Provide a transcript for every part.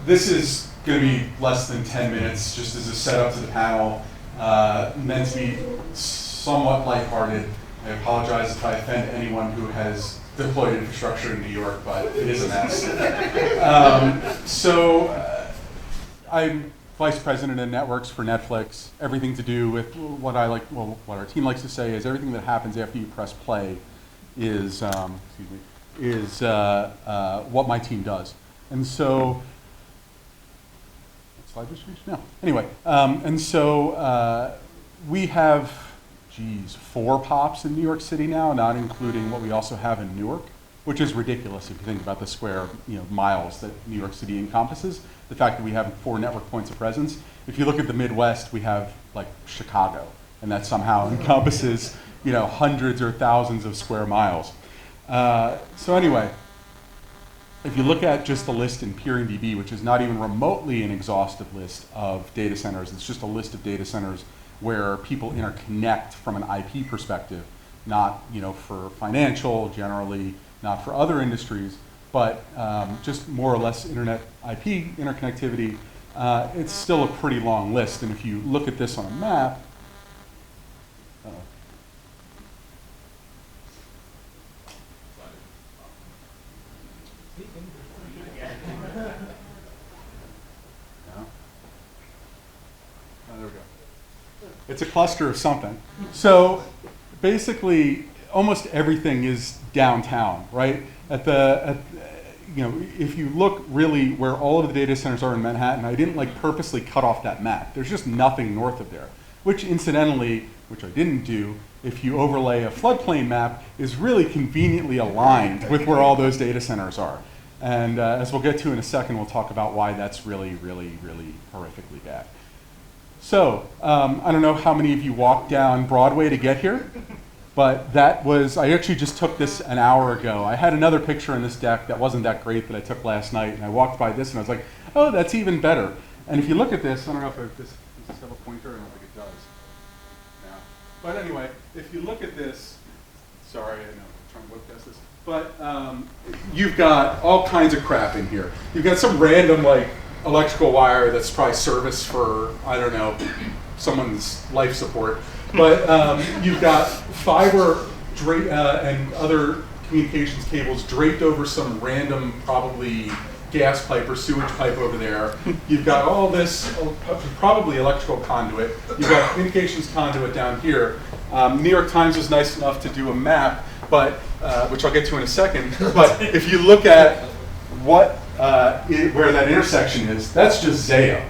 this is going to be less than 10 minutes, just as a setup to the panel, meant to be somewhat lighthearted. I apologize if I offend anyone who has deployed infrastructure in New York, but it is a mess. I'm vice president of networks for Netflix. Everything to do with what I like, well, what our team likes to say is everything that happens after you press play is, what my team does. And so, slide just reached now. Anyway, we have, 4 POPs in New York City now, not including what we also have in Newark, which is ridiculous if you think about the square miles that New York City encompasses. The fact that we have 4 network points of presence. If you look at the Midwest, we have like Chicago, and that somehow encompasses hundreds or thousands of square miles. So anyway, if you look at just the list in PeeringDB, which is not even remotely an exhaustive list of data centers, it's just a list of data centers where people interconnect from an IP perspective, not for financial, generally, not for other industries, but just more or less internet IP interconnectivity. It's still a pretty long list, and if you look at this on a map, there we go. It's a cluster of something. So basically, almost everything is downtown, right? If you look really where all of the data centers are in Manhattan, I didn't purposely cut off that map. There's just nothing north of there, which incidentally, which I didn't do, if you overlay a floodplain map, is really conveniently aligned with where all those data centers are. And as we'll get to in a second, we'll talk about why that's really, really, really horrifically bad. So, I don't know how many of you walked down Broadway to get here, but I actually just took this an hour ago. I had another picture in this deck that wasn't that great that I took last night, and I walked by this and I was like, oh, that's even better. And if you look at this, I don't know if does this have a pointer? I don't think it does. Yeah. But anyway, if you look at this, sorry, I know, I'm trying to webcast this, but you've got all kinds of crap in here. You've got some random electrical wire that's probably service for, I don't know, someone's life support. But you've got fiber and other communications cables draped over some random, probably gas pipe or sewage pipe over there. You've got all this, probably electrical conduit. You've got communications conduit down here. New York Times was nice enough to do a map, but which I'll get to in a second. But if you look at where that intersection is, that's just Zayo.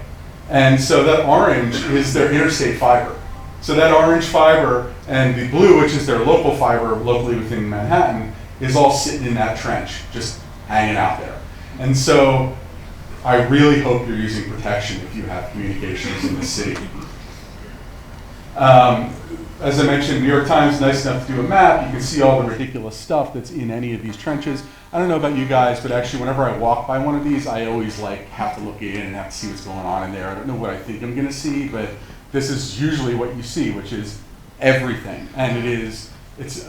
And so that orange is their interstate fiber. So that orange fiber and the blue, which is their local fiber locally within Manhattan, is all sitting in that trench, just hanging out there. And so I really hope you're using protection if you have communications in the city. As I mentioned, New York Times, nice enough to do a map. You can see all the ridiculous stuff that's in any of these trenches. I don't know about you guys, but actually whenever I walk by one of these, I always have to look in and have to see what's going on in there. I don't know what I think I'm gonna see, but this is usually what you see, which is everything. And it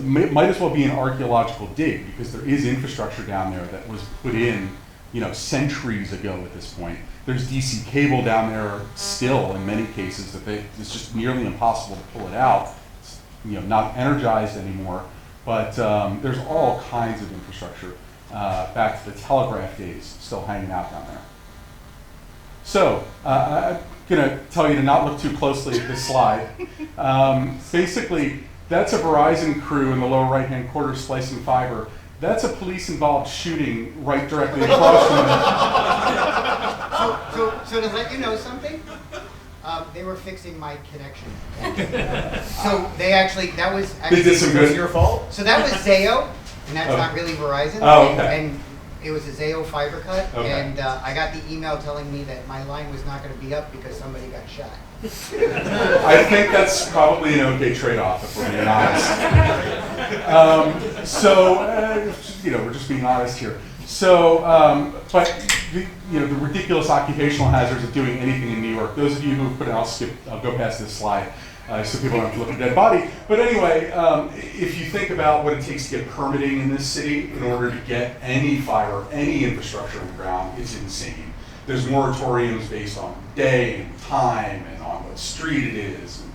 might as well be an archaeological dig, because there is infrastructure down there that was put in centuries ago at this point. There's DC cable down there still in many cases that it's just nearly impossible to pull it out. It's not energized anymore, but there's all kinds of infrastructure back to the telegraph days still hanging out down there. So I'm gonna tell you to not look too closely at this slide. Basically, that's a Verizon crew in the lower right-hand corner splicing fiber. That's a police-involved shooting right directly across from them. So to let you know something, they were fixing my connection. So that was your fault? So that was Zayo, and that's not really Verizon. Oh, okay. And it was a Zayo fiber cut, okay. And I got the email telling me that my line was not going to be up because somebody got shot. I think that's probably an okay trade-off, if we're being honest. We're just being honest here. So, but the ridiculous occupational hazards of doing anything in New York. Those of you who put it, I'll go past this slide so people don't have to look at a dead body. But anyway, if you think about what it takes to get permitting in this city in order to get any fiber, any infrastructure on the ground, it's insane. there's moratoriums based on day and time and on what street it is, and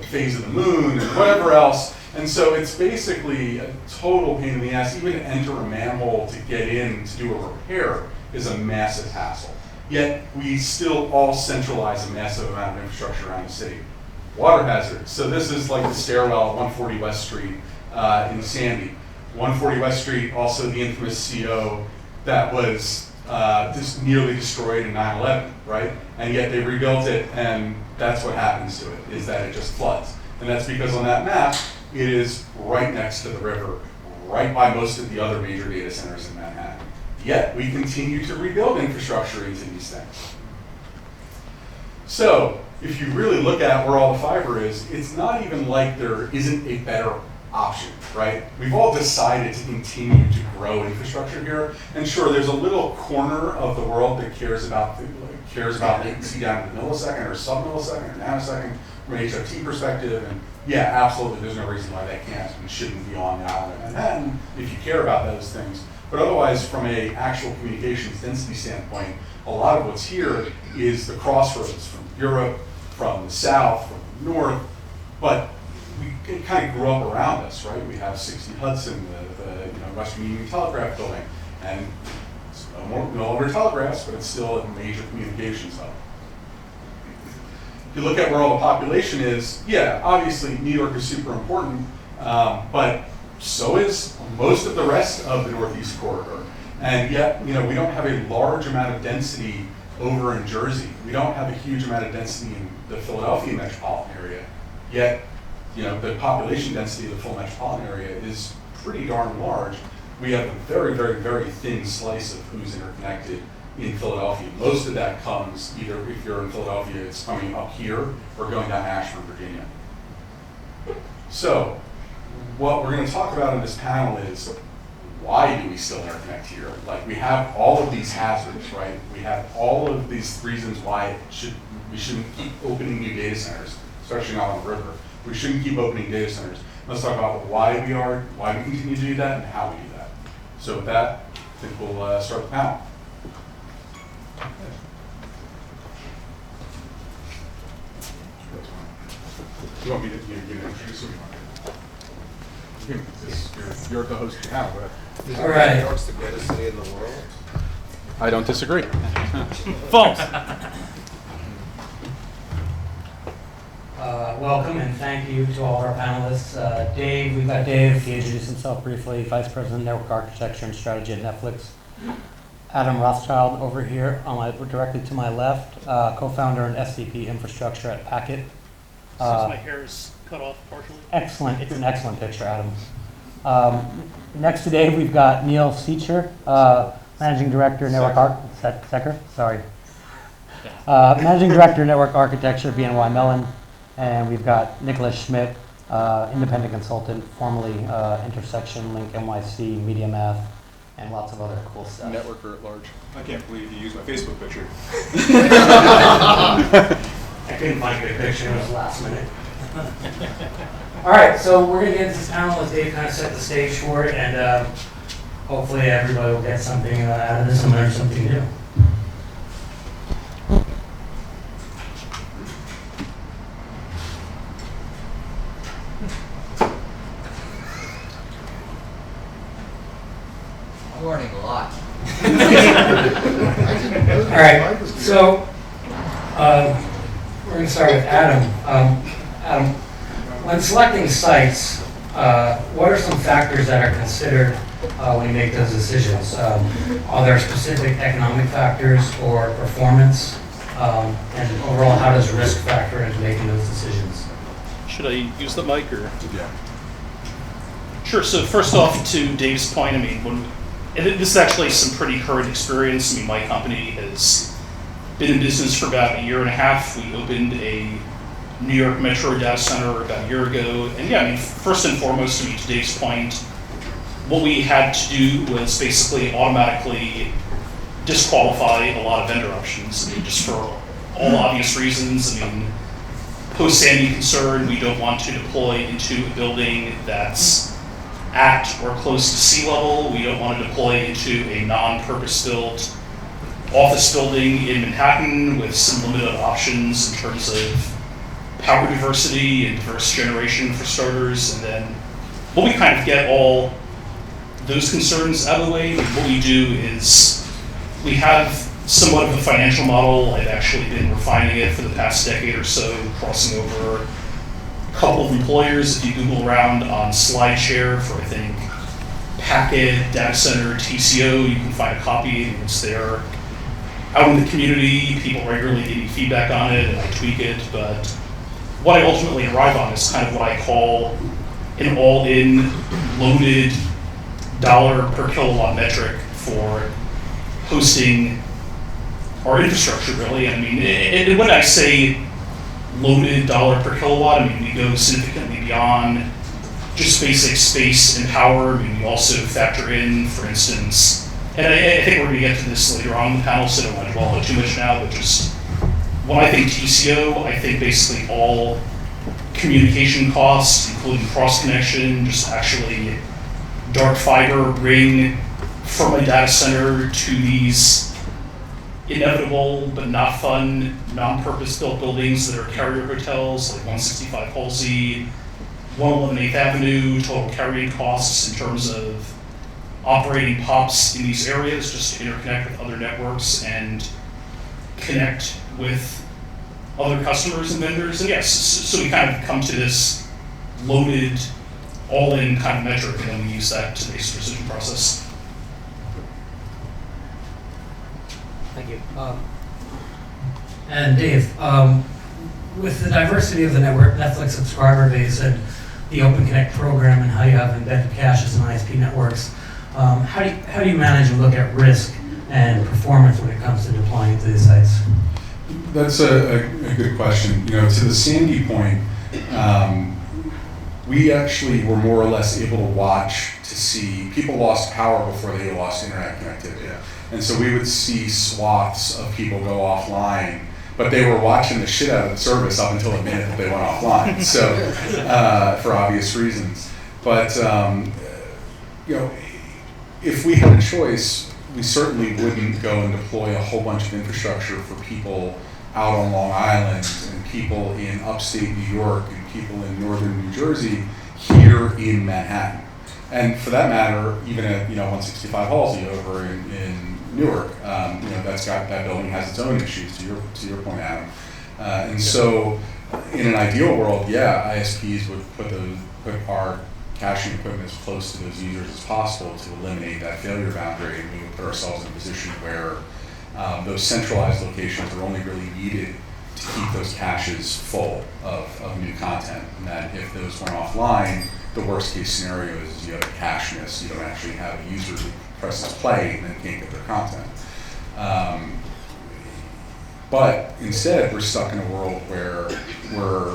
the phase of the moon and whatever else. And so it's basically a total pain in the ass. Even to enter a manhole to get in to do a repair is a massive hassle. Yet we still all centralize a massive amount of infrastructure around the city. Water hazards. So this is like the stairwell at 140 West Street in Sandy. 140 West Street, also the infamous CO that was just nearly destroyed in 9/11, right? And yet they rebuilt it, and that's what happens to it, is that it just floods. And that's because on that map, it is right next to the river, right by most of the other major data centers in Manhattan. Yet we continue to rebuild infrastructure into these things. So if you really look at where all the fiber is, it's not even like there isn't a better option, right? We've all decided to continue to grow infrastructure here, and sure, there's a little corner of the world that cares about latency down to the millisecond or sub-millisecond or nanosecond from an HFT perspective, and yeah, absolutely, there's no reason why that can't and shouldn't be on the island of Manhattan if you care about those things. But otherwise, from a actual communications density standpoint, a lot of what's here is the crossroads from Europe, from the south, from the north, but it kind of grew up around us, right? We have 60 Hudson, the Western Union Telegraph Building, and it's no longer telegraphs, but it's still a major communications hub. If you look at where all the population is, yeah, obviously New York is super important, but so is most of the rest of the Northeast Corridor. And yet, we don't have a large amount of density over in Jersey. We don't have a huge amount of density in the Philadelphia metropolitan area. Yet, the population density of the full metropolitan area is pretty darn large. We have a very, very, very thin slice of who's interconnected in Philadelphia. Most of that comes either, if you're in Philadelphia, it's coming up here or going down Ashford, Virginia. So, what we're going to talk about in this panel is why do we still interconnect here? Like, we have all of these hazards, right? We have all of these reasons why we shouldn't keep opening new data centers, especially not on the river. We shouldn't keep opening data centers. Let's talk about why we continue to do that, and how we do that. So with that, I think we'll start the panel. You want me to introduce you? You're the host of the panel, but All right. New York's the greatest city in the world. I don't disagree. False. Welcome and thank you to all of our panelists. Dave, we've got Dave. He introduced himself briefly, Vice President, Network Architecture and Strategy at Netflix. Adam Rothschild over here, directly to my left, co-founder and SVP Infrastructure at Packet. Since my hair is cut off partially. Excellent. It's an excellent picture, Adam. Next to Dave, we've got Neil Seacher, Managing Director, Network Managing Director, Network Architecture, BNY Mellon. And we've got Nicholas Schmidt, independent consultant, formerly Intersection, Link, NYC, Media Math, and lots of other cool stuff. Networker at large. I can't believe you used my Facebook picture. I couldn't find a good picture, it was last minute. All right, so we're going to get into this panel as Dave kind of set the stage for it, and hopefully everybody will get something out of this and learn something new. I'm learning a lot. All right, so we're going to start with Adam. Adam, when selecting sites, what are some factors that are considered when you make those decisions? Are there specific economic factors or performance? And overall, how does risk factor into making those decisions? Should I use the mic or? Yeah. Sure. So first off, to Dave's point, this is actually some pretty current experience. My company has been in business for about a year and a half. We opened a New York Metro data center about a year ago. And first and foremost, to Dave's point, what we had to do was basically automatically disqualify a lot of vendor options. Just for all obvious reasons. Post-Sandy concern, we don't want to deploy into a building that's at or close to sea level. We don't want to deploy into a non-purpose-built office building in Manhattan with some limited options in terms of power diversity and diverse generation for starters. And then when we kind of get all those concerns out of the way, what we do is we have somewhat of a financial model. I've actually been refining it for the past decade or so, crossing over a couple of employers. If you Google around on SlideShare for, I think, Packet, Data Center, TCO, you can find a copy, and it's there out in the community. People regularly give me feedback on it, and I tweak it. But what I ultimately arrive on is kind of what I call an all-in loaded dollar per kilowatt metric for hosting our infrastructure, really. I mean, and when I say loaded dollar per kilowatt, I mean, we go significantly beyond just basic space and power. I mean, we also factor in, for instance, and I think we're going to get to this later on in the panel, so I don't want to dwell on it too much now, but just when I think TCO, I think basically all communication costs, including cross-connection, just actually dark fiber ring from a data center to these inevitable but not fun, non-purpose-built buildings that are carrier hotels, like 165 Halsey, 111 8th Avenue, total carrying costs in terms of operating POPs in these areas just to interconnect with other networks and connect with other customers and vendors. And yes, so we kind of come to this loaded, all-in kind of metric, and then we use that to base the decision process. Thank you. And Dave, with the diversity of the Netflix subscriber base and the Open Connect program and how you have embedded caches and ISP networks, how do you manage and look at risk and performance when it comes to deploying to these sites? That's a good question. You know, to the Sandy point, we actually were more or less able to watch to see people lost power before they lost internet connectivity. Yeah. And so we would see swaths of people go offline, but they were watching the shit out of the service up until the minute that they went offline. So, for obvious reasons. But, you know, if we had a choice, we certainly wouldn't go and deploy a whole bunch of infrastructure for people out on Long Island and people in upstate New York and people in northern New Jersey here in Manhattan. And for that matter, even at 165 Halsey over in Newark, that building has its own issues. To your point, Adam. And so, in an ideal world, yeah, ISPs would put our caching equipment as close to those users as possible to eliminate that failure boundary, and we would put ourselves in a position where those centralized locations are only really needed to keep those caches full of new content. And that if those went offline, the worst case scenario is you have a cache miss. You don't actually have a user who presses play and then can't get their content. But instead, we're stuck in a world where we're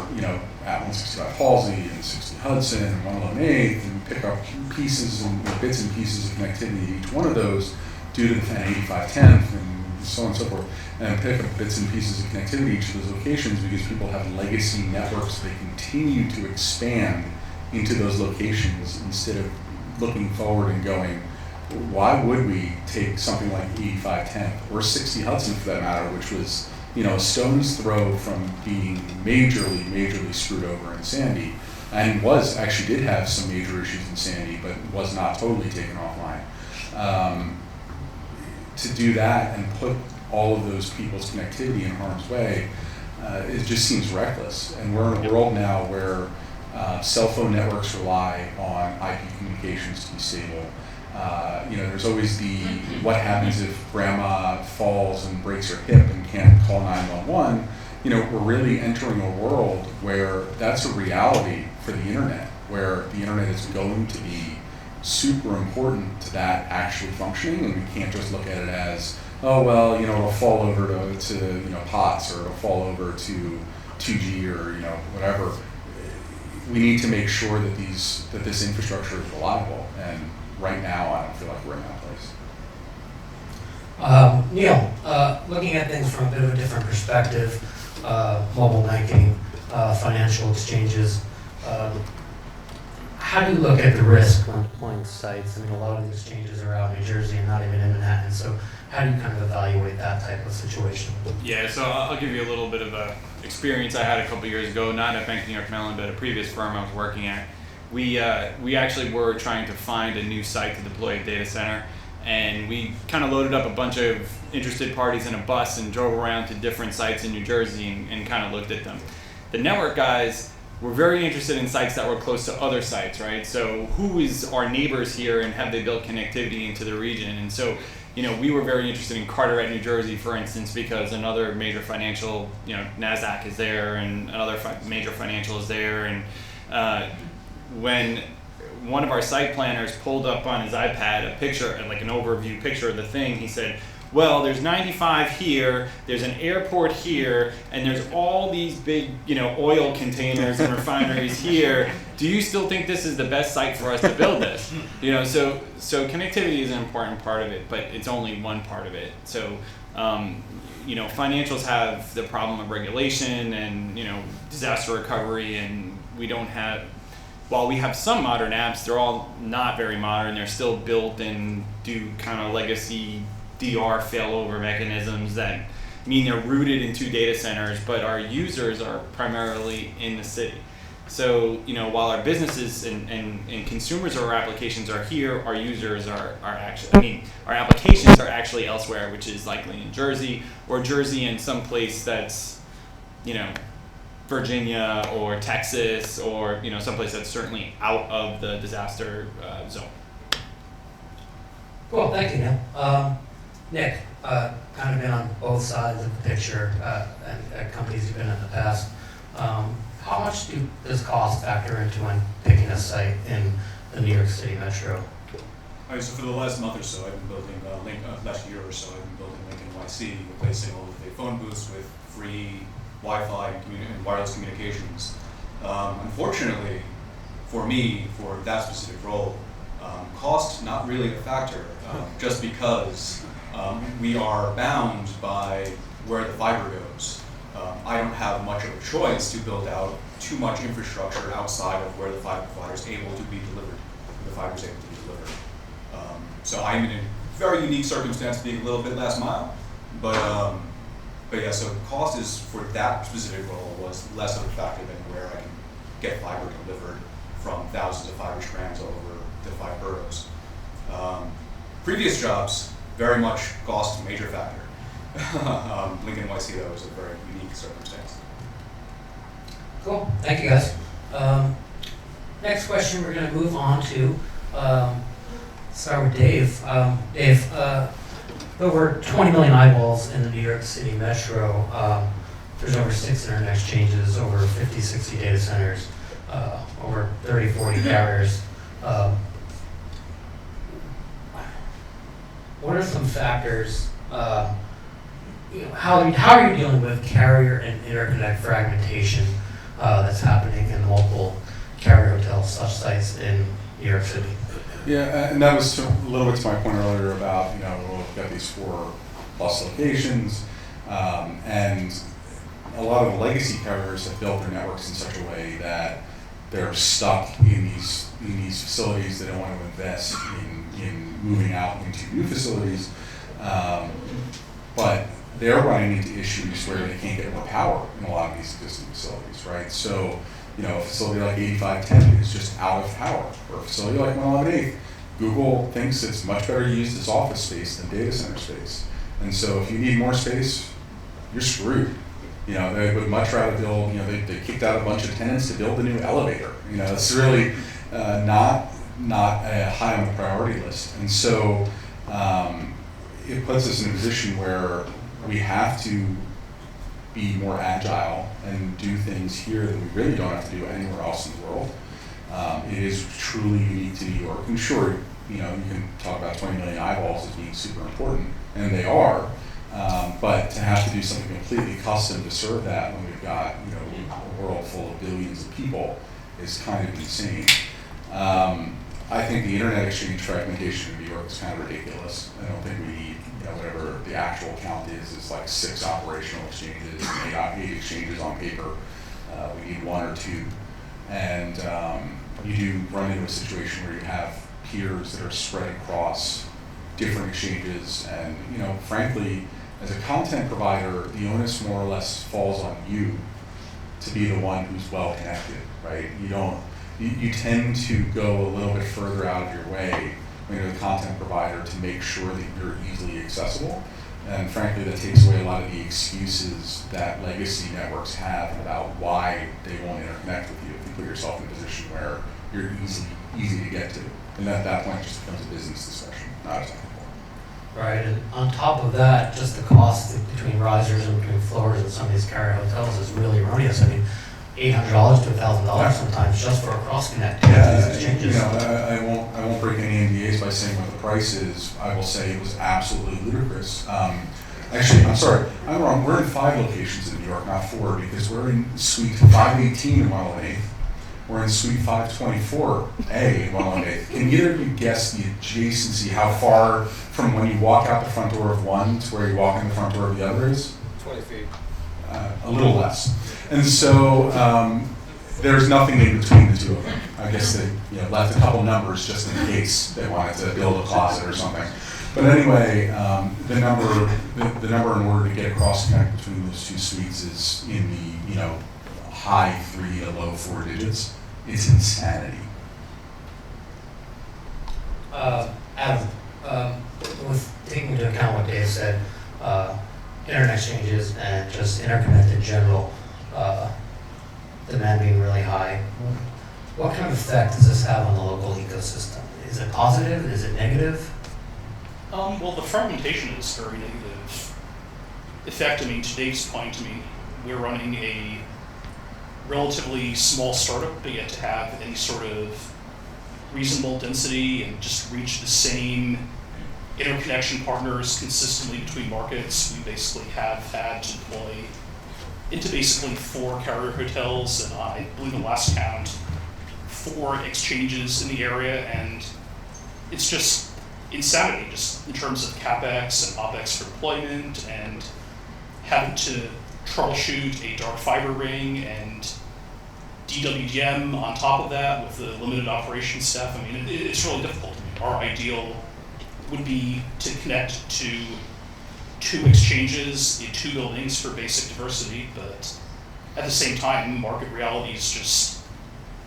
at 165 Halsey and 60 Hudson and 111 8th and pick up pieces and bits and pieces of connectivity at each one of those due to the 85 10th and so on and so forth, and pick up bits and pieces of connectivity at each of those locations because people have legacy networks that continue to expand into those locations instead of looking forward and going, why would we take something like 85 10th or 60 Hudson for that matter, which was a stone's throw from being majorly screwed over in Sandy, and did have some major issues in Sandy, but was not totally taken offline. To do that and put all of those people's connectivity in harm's way, it just seems reckless. And we're in a world now where cell phone networks rely on IP communications to be stable. There's always what happens if grandma falls and breaks her hip and can't call 911. We're really entering a world where that's a reality for the internet, where the internet is going to be super important to that actually functioning, and we can't just look at it as, oh well, it'll fall over to POTS, or it'll fall over to 2G or whatever. We need to make sure that this infrastructure is reliable, and right now I don't feel like we're in that place. Neil, looking at things from a bit of a different perspective, how do you look at the risk when deploying sites? I mean, a lot of the exchanges are out in New Jersey and not even in Manhattan, so how do you kind of evaluate that type of situation? Yeah, so I'll give you a little bit of a experience I had a couple years ago, not at Bank of New York Mellon, but a previous firm I was working at. We actually were trying to find a new site to deploy a data center, and we kind of loaded up a bunch of interested parties in a bus and drove around to different sites in New Jersey and kind of looked at them. The network guys were very interested in sites that were close to other sites, right? So who is our neighbors here and have they built connectivity into the region? And so, we were very interested in Carteret, New Jersey, for instance, because another major financial, NASDAQ is there and another major financial is there. And when one of our site planners pulled up on his iPad a picture, like an overview picture of the thing, he said, well, there's 95 here, there's an airport here, and there's all these big, oil containers and refineries here. Do you still think this is the best site for us to build this? So connectivity is an important part of it, but it's only one part of it. So, financials have the problem of regulation and, disaster recovery, and we don't have, while we have some modern apps, they're all not very modern. They're still built and do kind of legacy DR failover mechanisms that mean they're rooted in 2 data centers, but our users are primarily in the city. So, while our businesses and consumers of our applications are here, our users are actually, our applications are actually elsewhere, which is likely in Jersey or Jersey and someplace that's, Virginia or Texas or, someplace that's certainly out of the disaster zone. Cool, thank you, Neil. Nick, kind of been on both sides of the picture and at companies you've been in the past. How much does cost factor into when picking a site in the New York City metro? So for the last month or so, I've been building last year or so, I've been building NYC, replacing all of the phone booths with free Wi-Fi and wireless communications. Unfortunately, for me, for that specific role, cost not really a factor, just because we are bound by where the fiber goes. I don't have much of a choice to build out too much infrastructure outside of where the fiber provider is able to be delivered, the fiber is able to be delivered. So I'm in a very unique circumstance, being a little bit last mile, but yeah. So cost is for that specific role was less of a factor than where I can get fiber delivered from thousands of fiber strands over the 5 boroughs. Previous jobs, very much cost a major factor. Lincoln NYC, though, is a very unique circumstance. Cool, thank you guys. Next question, we're going to move on to start with Dave. Dave, over 20 million eyeballs in the New York City metro. There's over 6 internet exchanges, over 50, 60 data centers, over 30, 40 carriers. What are some factors, how are you dealing with carrier and interconnect fragmentation that's happening in multiple carrier hotels, such sites in New York City? Yeah, and that was a little bit to my point earlier about, we've got these 4+ locations, and a lot of the legacy carriers have built their networks in such a way that they're stuck in these facilities. They don't want to invest in moving out into new facilities, but they're running into issues where they can't get more power in a lot of these existing facilities, right? So, a facility like 8510 is just out of power, or a facility like 111 Google thinks it's much better used as office space than data center space. And so if you need more space, you're screwed. They would much rather build, they kicked out a bunch of tenants to build a new elevator. It's really not high on the priority list. And so it puts us in a position where we have to be more agile and do things here that we really don't have to do anywhere else in the world. It is truly unique to New York. And sure, you can talk about 20 million eyeballs as being super important, and they are. But to have to do something completely custom to serve that when we've got a world full of billions of people is kind of insane. I think the internet exchange fragmentation in New York is kind of ridiculous. I don't think we need whatever the actual count is like 6 operational exchanges and 8 exchanges on paper. We need 1 or 2. And you do run into a situation where you have peers that are spread across different exchanges, and frankly, as a content provider, the onus more or less falls on you to be the one who's well connected, right? You tend to go a little bit further out of your way when you're the content provider to make sure that you're easily accessible. And frankly, that takes away a lot of the excuses that legacy networks have about why they won't interconnect with you if you put yourself in a position where you're easy to get to. And at that point, it just becomes a business discussion, not a technical one. Right, and on top of that, just the cost between risers and between floors in some of these carrier hotels is really erroneous. I mean, $800 to $1,000 sometimes just for a cross connect to these exchanges. I won't break any NDAs by saying what the price is. I will say it was absolutely ludicrous. Actually, I'm sorry, I'm wrong. We're in 5 locations in New York, not 4, because we're in Suite 518 in 108th. We're in Suite 524A in 108th. Can either of you guess the adjacency, how far from when you walk out the front door of one to where you walk in the front door of the other is? 20 feet. A little less. And so there's nothing in between the two of them. I guess they left a couple numbers just in case they wanted to build a closet or something. But anyway, the number in order to get a cross connect between those two suites is in the high 3 to low 4 digits. It's insanity. Adam, with taking into account what Dave said, internet exchanges and just interconnect in general, demand being really high, what kind of effect does this have on the local ecosystem? Is it positive? Is it negative? Well, the fragmentation is very negative. In fact, to Dave's point, we're running a relatively small startup, but yet to have any sort of reasonable density and just reach the same interconnection partners consistently between markets, we basically have had to deploy into basically 4 carrier hotels, and I believe the last count, 4 exchanges in the area, and it's just insanity, just in terms of CapEx and OpEx for deployment, and having to troubleshoot a dark fiber ring and DWDM on top of that with the limited operations staff. It's really difficult. Our ideal would be to connect to 2 exchanges in 2 buildings for basic diversity, but at the same time, market realities just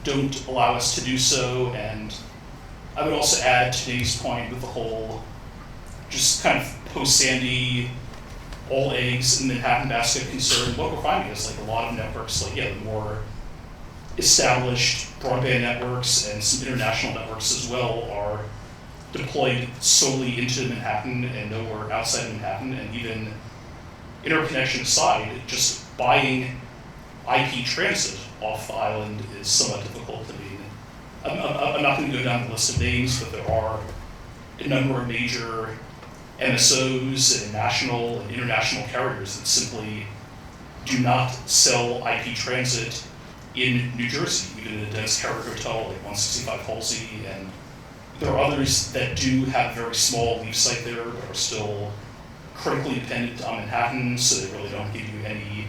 don't allow us to do so. And I would also add to Dave's point with the whole just kind of post-Sandy, all eggs in the Manhattan basket concern. What we're finding is a lot of networks, the more established broadband networks and some international networks as well, are deployed solely into Manhattan and nowhere outside of Manhattan. And even interconnection aside, just buying IP transit off the island is somewhat difficult. I'm not going to go down the list of names, but there are a number of major MSOs and national and international carriers that simply do not sell IP transit in New Jersey, even in a dense carrier hotel like 165 Halsey, and there are others that do have very small leaf site there, but are still critically dependent on Manhattan, so they really don't give you any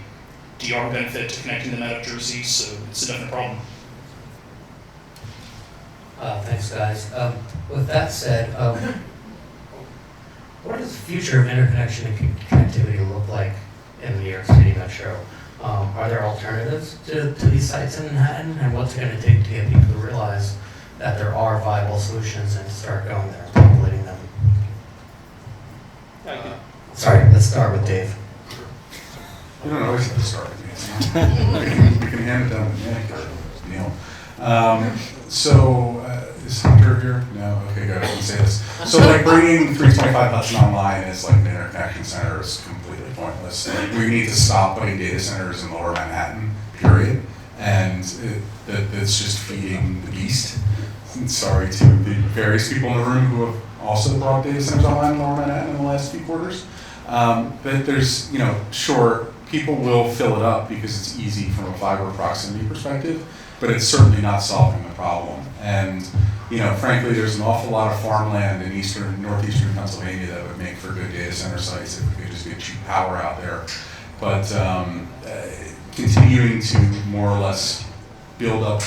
DR benefit to connecting them out of Jersey, so it's a definite problem. Thanks, guys. With that said, what does the future of interconnection and connectivity look like in the New York City metro? Are there alternatives to these sites in Manhattan, and what's it going to take to get people to realize that there are viable solutions and to start going there and populating them? Sorry, let's start with Dave. You don't always have to start with me. We can hand it down to Nick or Neil. Is Hunter here? No? Okay, good. I can say this. So, bringing 325 Hudson online as an interconnection center is completely pointless. We need to stop putting data centers in lower Manhattan, period. And it's just feeding the beast. Sorry to the various people in the room who have also brought data centers online in lower Manhattan in the last few quarters. But there's, sure, people will fill it up because it's easy from a fiber proximity perspective, but it's certainly not solving the problem. And, frankly, there's an awful lot of farmland in northeastern Pennsylvania that would make for good data center sites if we could just get cheap power out there. But continuing to more or less build up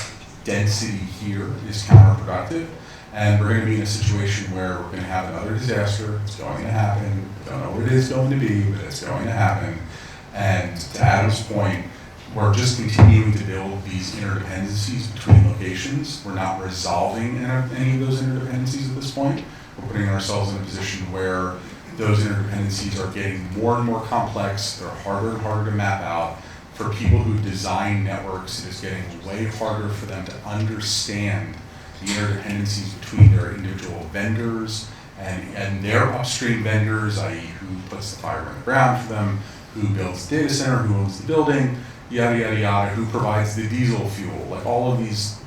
density here is counterproductive. And we're going to be in a situation where we're going to have another disaster. It's going to happen. We don't know what it is going to be, but it's going to happen. And to Adam's point, we're just continuing to build these interdependencies between locations. We're not resolving any of those interdependencies at this point. We're putting ourselves in a position where those interdependencies are getting more and more complex. They're harder and harder to map out. For people who design networks, it is getting way harder for them to understand the interdependencies between their individual vendors and their upstream vendors, i.e. who puts the fiber in the ground for them, who builds the data center, who owns the building, yada, yada, yada, who provides the diesel fuel, like all of these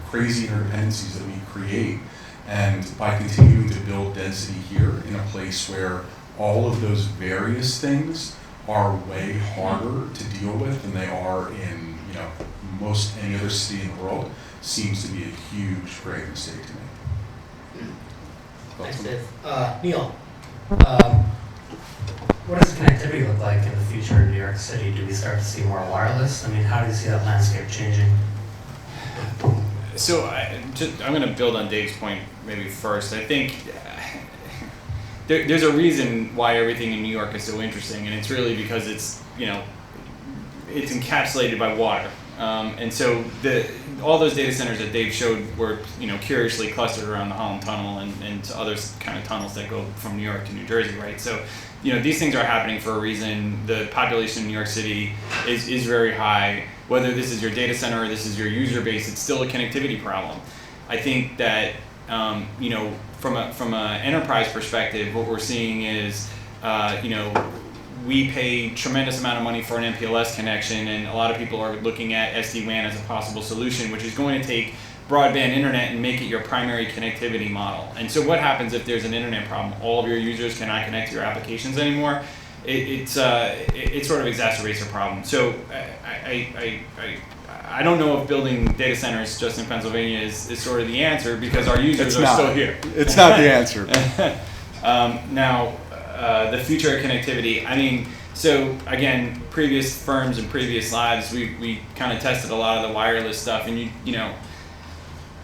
crazy interdependencies that we create. And by continuing to build density here in a place where all of those various things are way harder to deal with than they are in, most any other city in the world, seems to be a huge, grave mistake to me. Thanks, Dave. Neil, what does connectivity look like in the future in New York City? Do we start to see more wireless? I mean, how do you see that landscape changing? So I'm going to build on Dave's point maybe first. I think there's a reason why everything in New York is so interesting, and it's really because it's encapsulated by water. And so all those data centers that Dave showed were curiously clustered around the Holland Tunnel and other kind of tunnels that go from New York to New Jersey, right? So these things are happening for a reason. The population in New York City is very high. Whether this is your data center or this is your user base, it's still a connectivity problem. I think that from a enterprise perspective, what we're seeing is we pay tremendous amount of money for an MPLS connection, and a lot of people are looking at SD-WAN as a possible solution, which is going to take broadband internet and make it your primary connectivity model. And so what happens if there's an internet problem? All of your users cannot connect to your applications anymore. It sort of exacerbates the problem. So I don't know if building data centers just in Pennsylvania is sort of the answer, because our users are still here. It's not the answer. Now, the future of connectivity, so again, previous firms and previous lives, we kind of tested a lot of the wireless stuff, and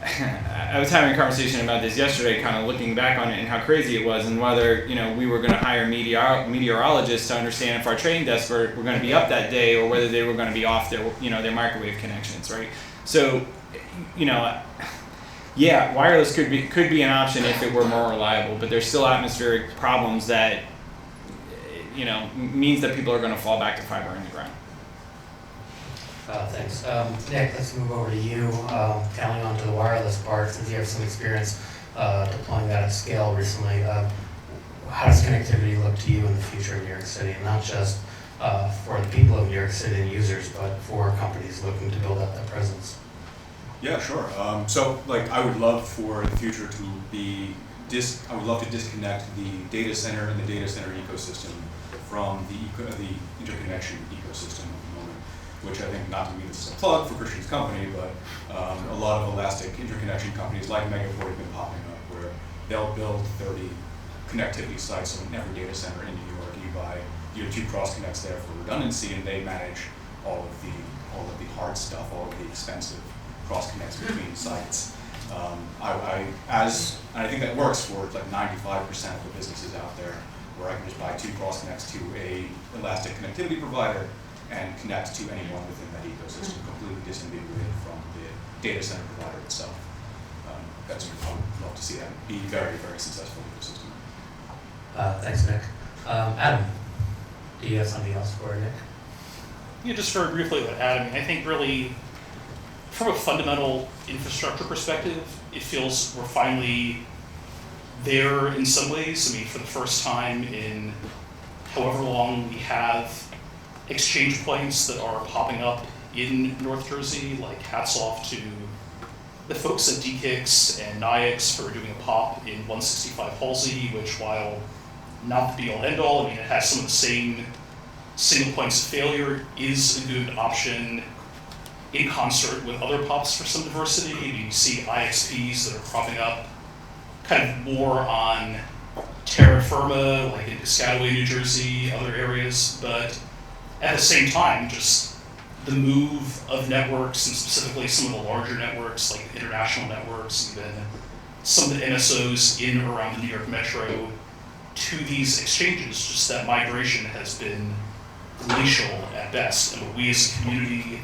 I was having a conversation about this yesterday, kind of looking back on it and how crazy it was, and whether we were going to hire meteorologists to understand if our trading desks were going to be up that day, or whether they were going to be off their microwave connections, right? So, yeah, wireless could be an option if it were more reliable, but there's still atmospheric problems that means that people are going to fall back to fiber in the ground. Thanks. Nick, let's move over to you. Counting on to the wireless part, since you have some experience deploying that at scale recently, how does connectivity look to you in the future in New York City? And not just for the people of New York City and users, but for companies looking to build out that presence? Yeah, sure. So I would love for the future to be I would love to disconnect the data center and the data center ecosystem from the interconnection ecosystem at the moment, which I think, not to be this is a plug for Christian's company, but a lot of elastic interconnection companies like Megaport have been popping up, where they'll build 30 connectivity sites on every data center in New York. You buy your 2 cross connects there for redundancy, and they manage all of the hard stuff, all of the expensive cross connects between sites. I think that works for 95% of the businesses out there, where I can just buy 2 cross connects to a elastic connectivity provider and connect to anyone within that ecosystem, completely disambiguated from the data center provider itself. I would love to see that be very, very successful ecosystem. Thanks, Nick. Adam, do you have something else for Nick? Yeah, just very briefly about Adam. I think really, from a fundamental infrastructure perspective, it feels we're finally there in some ways. For the first time in however long, we have exchange points that are popping up in North Jersey. Hats off to the folks at DKIX and NYX for doing a POP in 165 Halsey, which, while not the be-all end-all, it has some of the same single points of failure, is a good option in concert with other POPs for some diversity. You see IXPs that are cropping up kind of more on terra firma, like in Piscataway, New Jersey, other areas, but at the same time, just the move of networks, and specifically some of the larger networks, like international networks, even some of the MSOs in or around the New York Metro, to these exchanges, just that migration has been glacial at best. And what we as a community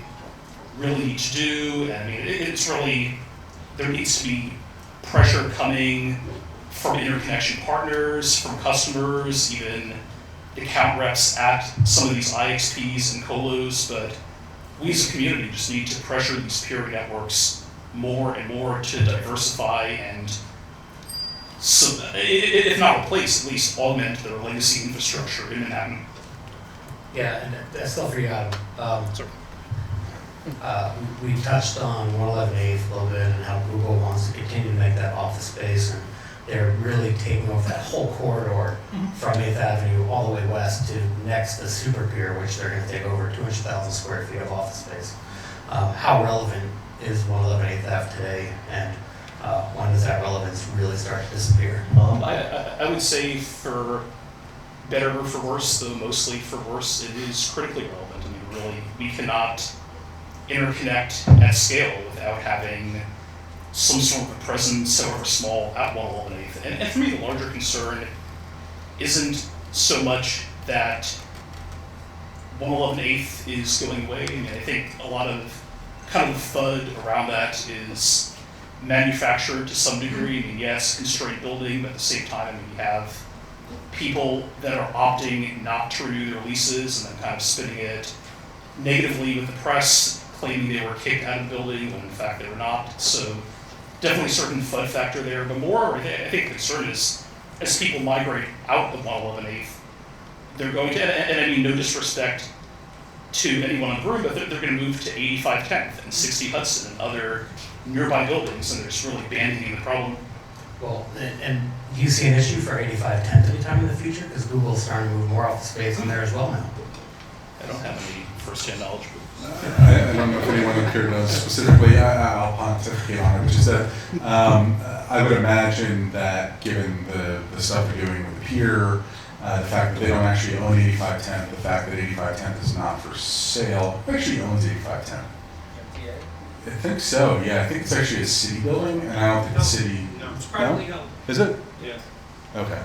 really need to do, and I mean, it's really, there needs to be pressure coming from interconnection partners, from customers, even account reps at some of these IXPs and colos, but we as a community just need to pressure these peer networks more and more to diversify and, so, if not replace, at least augment their legacy infrastructure in Manhattan. Yeah, and that's still for you, Adam. Sorry. We touched on 111 8th a little bit and how Google wants to continue to make that office space, and they're really taking over that whole corridor from 8th Avenue all the way west to next to Super Pier, which they're going to take over 200,000 square feet of office space. How relevant is 111 8th Ave today, and when does that relevance really start to disappear? I would say for better or for worse, though mostly for worse, it is critically relevant. I mean, really, we cannot interconnect at scale without having some sort of a presence, however small, at 111 8th. And for me, the larger concern isn't so much that 111 8th is going away. I mean, I think a lot of kind of the FUD around that is manufactured to some degree. I mean, yes, constrained building, but at the same time, I mean, you have people that are opting not to renew their leases and then kind of spinning it negatively with the press, claiming they were kicked out of the building when in fact they were not. So definitely a certain FUD factor there, but more, I think the concern is as people migrate out of 111 8th, they're going to, and I mean no disrespect to anyone in the room, but they're going to move to 85 10th and 60 Hudson and other nearby buildings, and they're just really abandoning the problem. Well, and do you see an issue for 85 10th anytime in the future? Because Google's starting to move more office space in there as well now. I don't have any first-hand knowledge, but I don't know if anyone up here knows specifically. I'll pontificate on it, which is that I would imagine that given the stuff they're doing with the pier, the fact that they don't actually own 85 10th, the fact that 85 10th is not for sale, who actually owns 85 10th? I think so, yeah. I think it's actually a city building, and I don't think the city... No, it's privately held. Is it? Yes. Okay.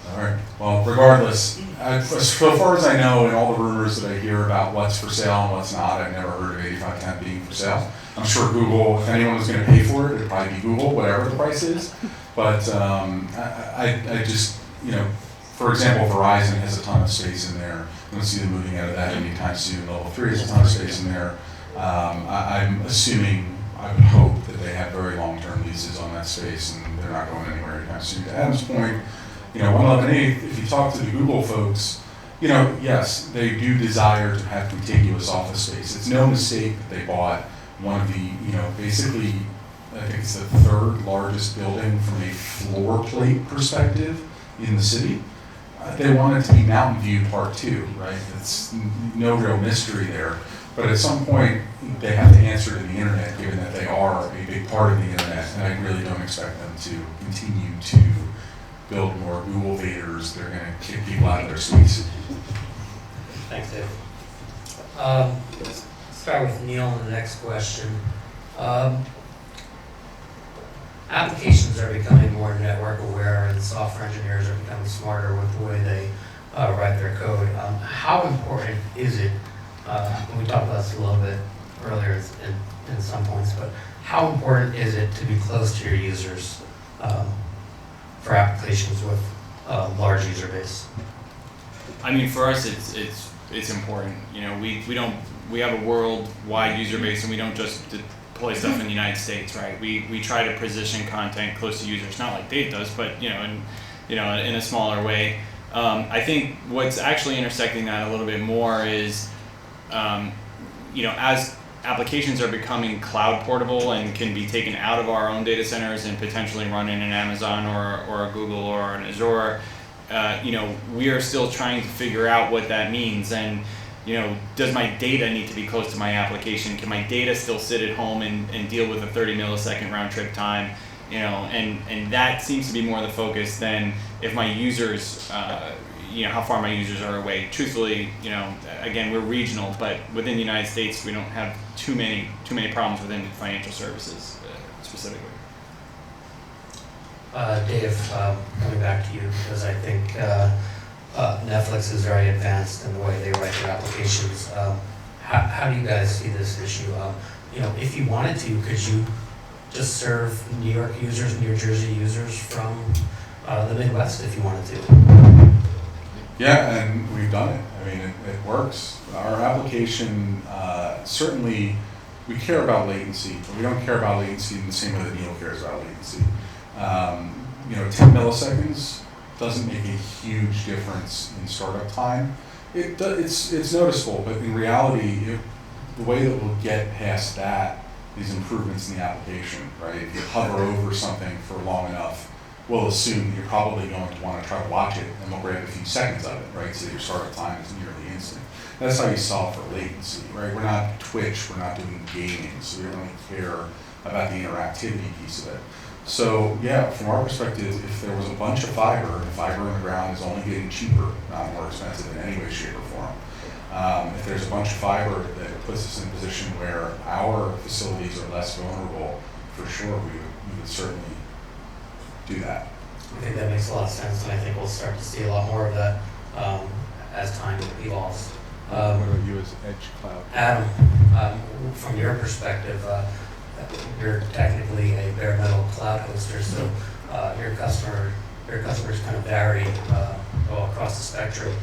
All right. Well, regardless, so far as I know, in all the rumors that I hear about what's for sale and what's not, I've never heard of 85 10th being for sale. I'm sure Google, if anyone was going to pay for it, it'd probably be Google, whatever the price is. But I just, you know, for example, Verizon has a ton of space in there. I don't see them moving out of that anytime soon. Level 3 has a ton of space in there. I'm assuming, I would hope that they have very long-term leases on that space and they're not going anywhere anytime soon. To Adam's point, you know, 111 8th, if you talk to the Google folks, you know, yes, they do desire to have contiguous office space. It's no mistake that they bought one of the, you know, basically, I think it's the third largest building from a floor plate perspective in the city. They want it to be Mountain View Part 2, right? It's no real mystery there. But at some point, they have to answer to the internet, given that they are a big part of the internet, and I really don't expect them to continue to build more Google Vaders. They're going to kick people out of their suites. Thanks, Dave. Start with Neil on the next question. Applications are becoming more network aware, and software engineers are becoming smarter with the way they write their code. How important is it? We talked about this a little bit earlier in some points, but how important is it to be close to your users for applications with a large user base? I mean, for us, it's important. You know, we have a worldwide user base, and we don't just deploy stuff in the United States, right? We try to position content close to users, not like Dave does, but in a smaller way. I think what's actually intersecting that a little bit more is, as applications are becoming cloud portable and can be taken out of our own data centers and potentially run in an Amazon or a Google or an Azure, we are still trying to figure out what that means. And, does my data need to be close to my application? Can my data still sit at home and deal with a 30 millisecond round trip time? And that seems to be more the focus than if my users, how far my users are away. Truthfully, again, we're regional, but within the United States, we don't have too many problems within financial services specifically. Dave, coming back to you, because I think Netflix is very advanced in the way they write their applications. How do you guys see this issue? If you wanted to, could you just serve New York users, New Jersey users from the Midwest if you wanted to? Yeah, and we've done it. I mean, it works. Our application, certainly, we care about latency, but we don't care about latency in the same way that Neil cares about latency. 10 milliseconds doesn't make a huge difference in startup time. It's noticeable, but in reality, the way that we'll get past that is improvements in the application, right? If you hover over something for long enough, we'll assume that you're probably going to want to try to watch it, and we'll grab a few seconds of it, right? So that your startup time is nearly instant. That's how you solve for latency, right? We're not Twitch, we're not doing gaming, so we don't really care about the interactivity piece of it. So yeah, from our perspective, if there was a bunch of fiber, and fiber in the ground is only getting cheaper, not more expensive in any way, shape, or form. If there's a bunch of fiber that puts us in a position where our facilities are less vulnerable, for sure we would certainly do that. I think that makes a lot of sense, and I think we'll start to see a lot more of that as time evolves. What about you as Edge Cloud? Adam, from your perspective, you're technically a bare metal cloud hoster, so your customers kind of vary all across the spectrum.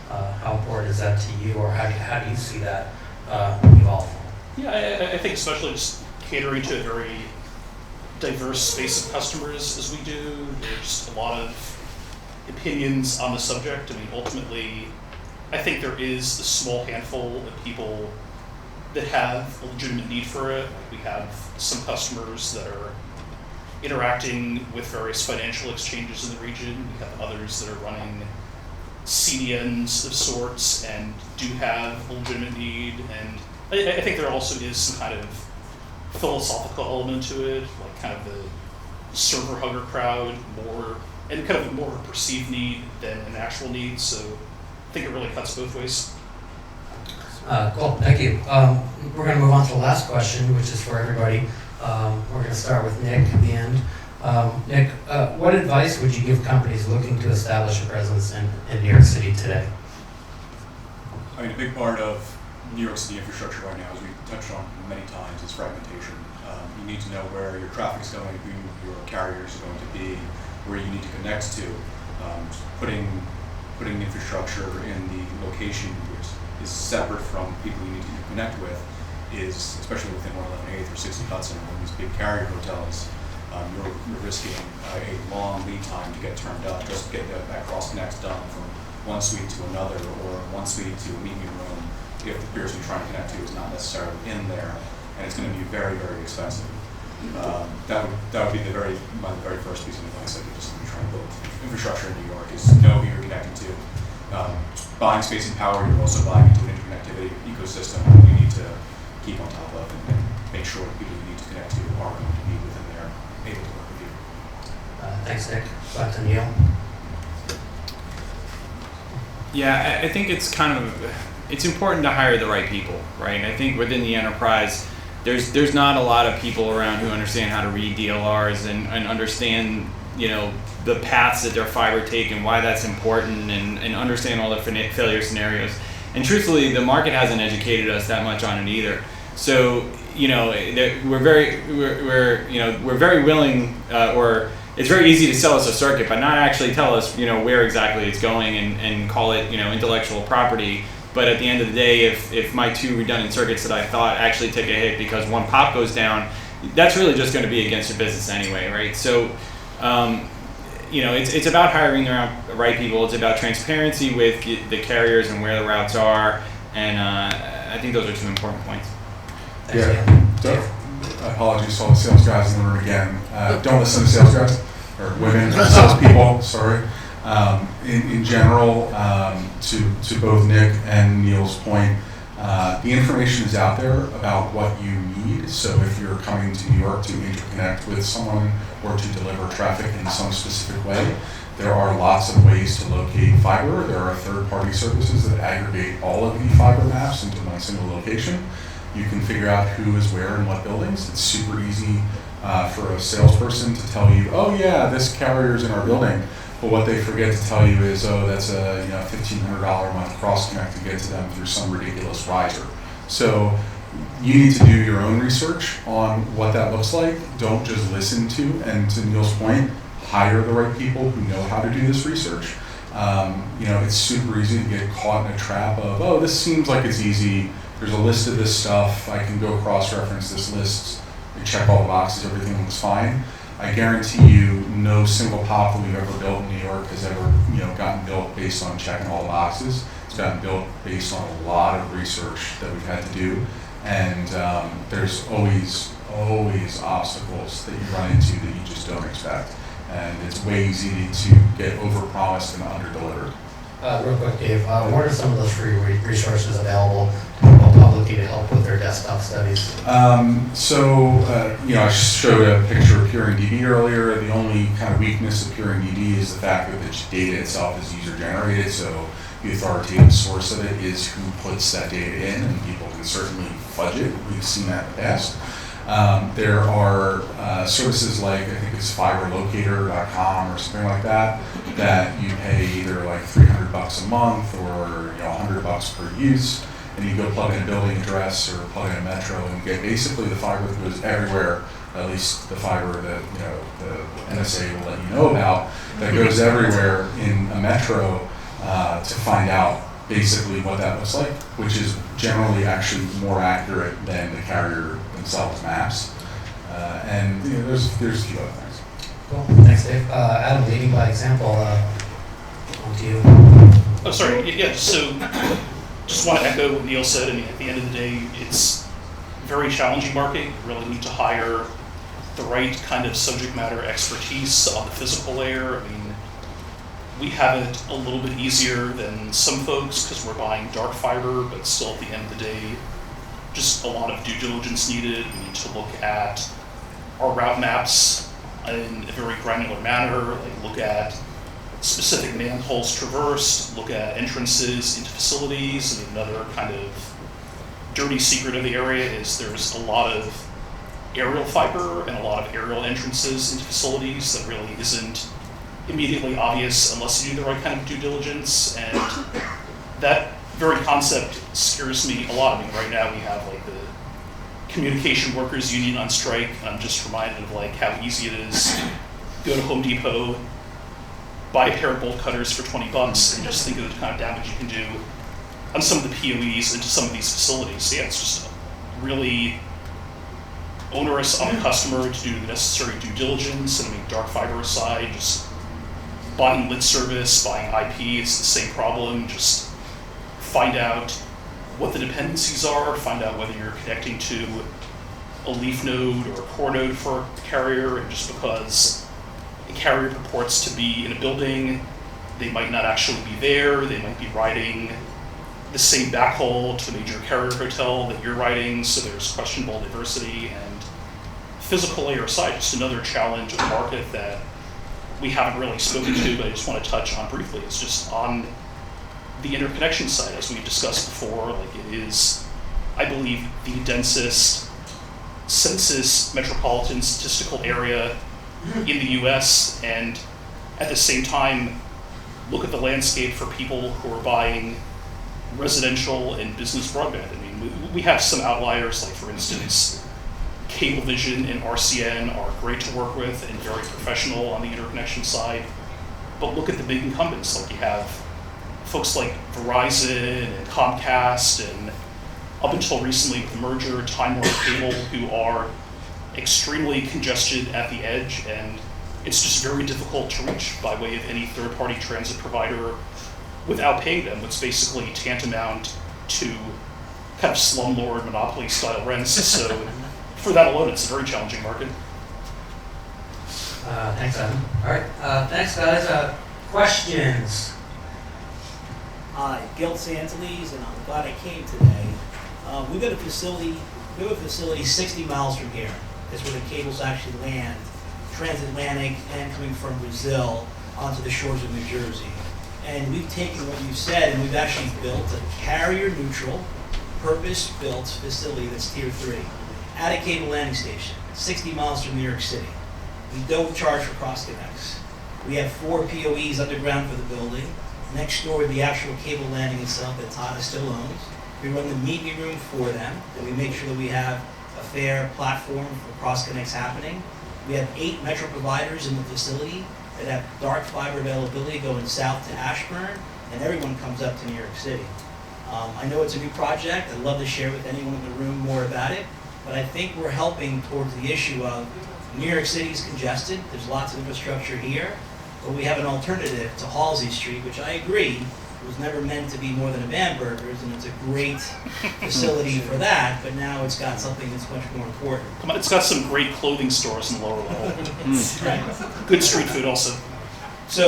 How important is that to you, or how do you see that evolve? Yeah, I think especially just catering to a very diverse space of customers as we do. There's a lot of opinions on the subject. I mean, ultimately, I think there is a small handful of people that have a legitimate need for it. We have some customers that are interacting with various financial exchanges in the region. We have others that are running CDNs of sorts and do have a legitimate need. And I think there also is some kind of philosophical element to it, like kind of the server hugger crowd, and kind of more of a perceived need than an actual need. So I think it really cuts both ways. Cool, thank you. We're going to move on to the last question, which is for everybody. We're going to start with Nick at the end. Nick, what advice would you give companies looking to establish a presence in New York City today? I mean, a big part of New York City infrastructure right now, as we touched on many times, is fragmentation. You need to know where your traffic is going, who your carriers are going to be, where you need to connect to. Putting infrastructure in the location which is separate from people you need to connect with is, especially within 111 8th or 60 Hudson, or these big carrier hotels, you're risking a long lead time to get turned up, just to get that cross connects done from one suite to another, or one suite to a meeting room if the person you're trying to connect to is not necessarily in there, and it's going to be very, very expensive. That would be my very first piece of advice I could just be trying to build infrastructure in New York is know who you're connecting to. Buying space and power, you're also buying into an interconnectivity ecosystem that you need to keep on top of and make sure the people you need to connect to are going to be within there, able to work with you. Thanks, Nick. Back to Neil. Yeah, I think it's important to hire the right people, right? I think within the enterprise, there's not a lot of people around who understand how to read DLRs and understand, the paths that their fiber take and why that's important, and understand all the failure scenarios. And truthfully, the market hasn't educated us that much on it either. So, we're very willing, or it's very easy to sell us a circuit, but not actually tell us, where exactly it's going and call it, intellectual property. But at the end of the day, if my two redundant circuits that I thought actually take a hit because one pop goes down, that's really just going to be against your business anyway, right? So, it's about hiring the right people. It's about transparency with the carriers and where the routes are, and I think those are two important points. Apologies to all the sales guys in the room again. Don't listen to sales guys, or women, salespeople, sorry. In general, to both Nick and Neil's point, the information is out there about what you need. So if you're coming to New York to interconnect with someone or to deliver traffic in some specific way, There are lots of ways to locate fiber. There are third-party services that aggregate all of the fiber maps into one single location. You can figure out who is where in what buildings. It's super easy for a salesperson to tell you, oh yeah, this carrier is in our building. But what they forget to tell you is, oh, that's a $1,500 a month cross connect to get to them through some ridiculous riser. So you need to do your own research on what that looks like. Don't just listen to, and to Neil's point, hire the right people who know how to do this research. It's super easy to get caught in a trap of, oh, this seems like it's easy. There's a list of this stuff. I can go cross-reference this list. I check all the boxes. Everything looks fine. I guarantee you, no single pop that we've ever built in New York has ever, gotten built based on checking all the boxes. It's gotten built based on a lot of research that we've had to do, and there's always obstacles that you run into that you just don't expect, and it's way easy to get overpromised and underdelivered. Real quick, Dave, what are some of those free resources available to people publicly to help with their desktop studies? I showed a picture of PeeringDB earlier. The only kind of weakness of PeeringDB is the fact that the data itself is user-generated, so the authoritative source of it is who puts that data in, and people can certainly fudge it. We've seen that in the past. There are services like, I think it's fiberlocator.com or something like that you pay either like $300 a month or $100 per use, and you go plug in a building address or plug in a metro and get basically the fiber that goes everywhere, at least the fiber that the NSA will let you know about, that goes everywhere in a metro to find out basically what that looks like, which is generally actually more accurate than the carrier themselves maps. There's a few other things. Cool. Thanks, Dave. Adam, leading by example, on to you. Oh, sorry. Yeah, so just want to echo what Neil said. I mean, at the end of the day, it's a very challenging market. You really need to hire the right kind of subject matter expertise on the physical layer. I mean, we have it a little bit easier than some folks because we're buying dark fiber, but still at the end of the day, just a lot of due diligence needed. We need to look at our route maps in a very granular manner, like look at specific manholes traversed, look at entrances into facilities. And another kind of dirty secret of the area is there's a lot of aerial fiber and a lot of aerial entrances into facilities that really isn't immediately obvious unless you do the right kind of due diligence. And that very concept scares me a lot. I mean, right now we have like the Communication Workers Union on strike, and I'm just reminded of like how easy it is to go to Home Depot, buy a pair of bolt cutters for $20, and just think of the kind of damage you can do on some of the POEs into some of these facilities. So yeah, it's just really onerous on the customer to do the necessary due diligence. And I mean, dark fiber aside, just buying lit service, buying IP, it's the same problem. Just find out what the dependencies are, find out whether you're connecting to a leaf node or a core node for a carrier, and just because a carrier purports to be in a building, they might not actually be there. They might be riding the same backhaul to the major carrier hotel that you're riding, so there's questionable diversity. And physical layer aside, just another challenge of the market that we haven't really spoken to, but I just want to touch on briefly. It's just on the interconnection side, as we've discussed before. Like, it is, I believe, the densest census metropolitan statistical area in the US, and at the same time, look at the landscape for people who are buying residential and business broadband. I mean, we have some outliers, like for instance, Cablevision and RCN are great to work with and very professional on the interconnection side, but look at the big incumbents. Like, you have folks like Verizon and Comcast, and up until recently with the merger, Time Warner Cable, who are extremely congested at the edge, and it's just very difficult to reach by way of any third-party transit provider without paying them, what's basically tantamount to kind of slumlord monopoly-style rents. So for that alone, it's a very challenging market. Thanks, Adam. All right, thanks, guys. Questions? Hi, Gil Santeles, and I'm glad I came today. We have a facility 60 miles from here. That's where the cables actually land, transatlantic and coming from Brazil. onto the shores of New Jersey. And we've taken what you said and we've actually built a carrier-neutral, purpose-built facility that's Tier 3 at a cable landing station, 60 miles from New York City. We don't charge for cross connects. We have 4 POEs underground for the building. Next door, the actual cable landing itself that Tata still owns. We run the meet me room for them, and we make sure that we have a fair platform for cross connects happening. We have 8 metro providers in the facility that have dark fiber availability going south to Ashburn, and everyone comes up to New York City. I know it's a new project. I'd love to share with anyone in the room more about it, but I think we're helping towards the issue of New York City is congested. There's lots of infrastructure here, but we have an alternative to Halsey Street, which I agree was never meant to be more than a Bamberger's, and it's a great facility for that, but now it's got something that's much more important. Come on, it's got some great clothing stores in the lower level. Right. Good street food also.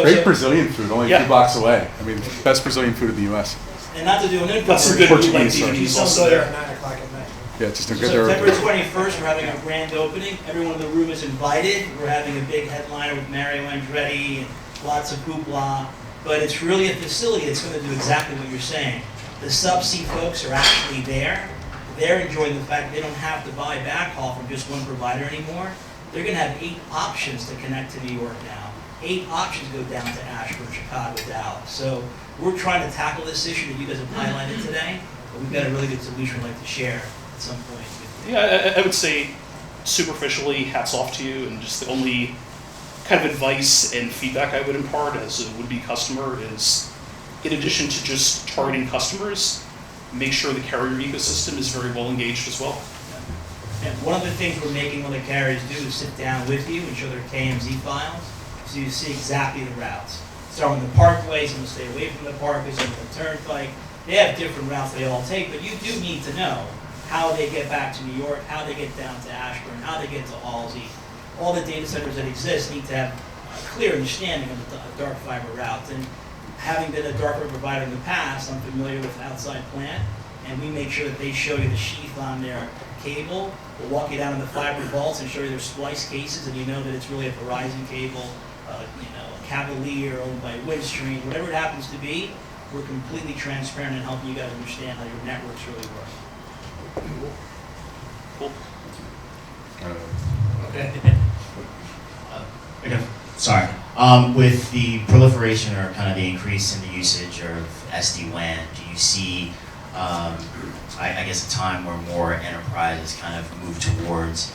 Great Brazilian food, only a Yeah. few blocks away. I mean, best Brazilian food in the U.S. And not to do an Got some infomercial. good Portuguese, bootleg sorry. DVDs Don't also go there there. at 9 o'clock at night. Yeah, just don't get September there. 21st, we're having a grand opening. Everyone in the room is invited. We're having a big headliner with Mario Andretti and lots of hoopla. But it's really a facility that's going to do exactly what you're saying. The subsea folks are actually there. They're enjoying the fact they don't have to buy backhaul from just one provider anymore. They're going to have 8 options to connect to New York now. 8 options go down to Ashburn, Chicago, Dallas. So we're trying to tackle this issue that you guys have highlighted today, but we've got a really good solution we'd like to share at some point. Yeah, I would say superficially, hats off to you, and just the only kind of advice and feedback I would impart as a would-be customer is, in addition to just targeting customers, make sure the carrier ecosystem is very well engaged as well. And one of the things we're making one of the carriers do is sit down with you and show their KMZ files, so you see exactly the routes. Start with the parkway, some will stay away from the parkway, some with the turnpike. They have different routes they all take, but you do need to know how they get back to New York, how they get down to Ashburn, how they get to Halsey. All the data centers that exist need to have a clear understanding of the dark fiber routes. And having been a dark fiber provider in the past, I'm familiar with an outside plant, and we make sure that they show you the sheath on their cable. We'll walk you down in the fiber vaults and show you their splice cases, and you know that it's really a Verizon cable, a Cavalier owned by Windstream, whatever it happens to be. We're completely transparent in helping you guys understand how your networks really work. Cool. Okay. Again, sorry. With the proliferation or kind of the increase in the usage of SD-WAN, do you see, I guess, a time where more enterprises kind of move towards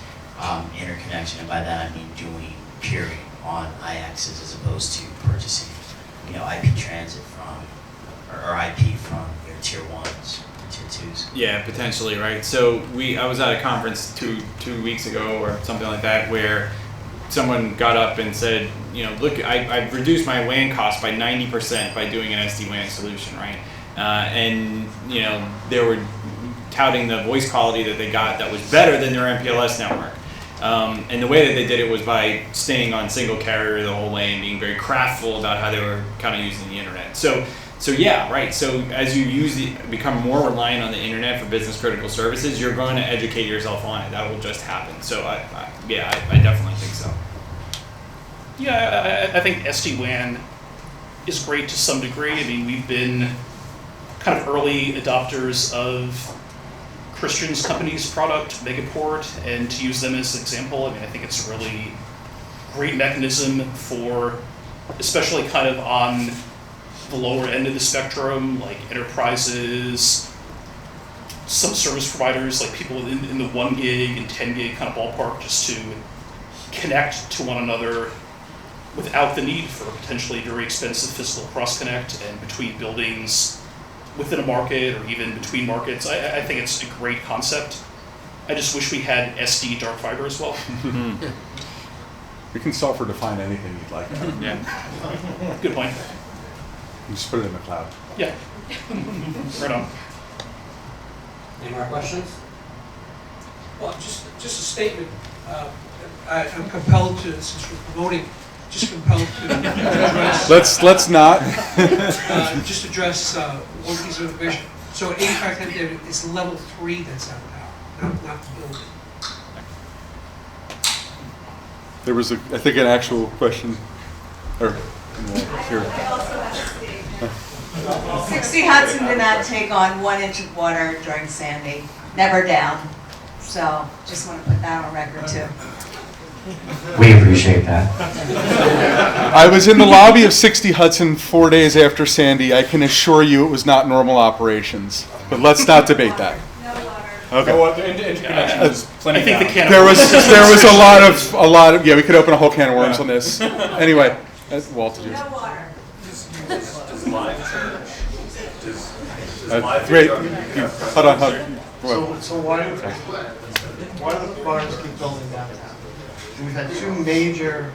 interconnection, and by that I mean doing peering on IXs as opposed to purchasing, IP transit from or IP from your tier 1s, tier 2s? Yeah, potentially, right? So I was at a conference two weeks ago or something like that where someone got up and said, look, I've reduced my WAN cost by 90% by doing an SD-WAN solution, right? And they were touting the voice quality that they got that was better than their MPLS network. And the way that they did it was by staying on single carrier the whole way and being very craftful about how they were kind of using the internet. So yeah, right. So as you become more reliant on the internet for business critical services, you're going to educate yourself on it. That will just happen. So I definitely think so. Yeah, I think SD-WAN is great to some degree. I mean, we've been kind of early adopters of Christian's company's product, Megaport, and to use them as an example, I think it's a really great mechanism for, especially kind of on the lower end of the spectrum, like enterprises, some service providers, like people in the 1 gig and 10 gig kind of ballpark, just to connect to one another without the need for potentially very expensive physical cross-connect and between buildings within a market or even between markets. I think it's a great concept. I just wish we had SD dark fiber as well. We can software define anything you'd like. Yeah. Good point. You just put it in the cloud. Yeah. Right on. Any more questions? Well, just a statement. I'm compelled to, since we're promoting, compelled to address. Let's not. Just address one piece of information. So 8510 David, it's level 3 that's out now, not the building. There was, I think, an actual question, or Here. 60 Hudson did not take on 1 inch of water during Sandy, never down. So just want to put that on record too. We appreciate that. I was in the lobby of 60 Hudson 4 days after Sandy. I can assure you it was not normal operations. But let's not debate that. Okay. So, interconnection is plenty I think the down. can of There was worms- a lot of yeah. We could open a whole can of worms on this. Anyway, that's Walt. No water. Great. Hold on. So why do the providers keep building downtown? We've had 2 major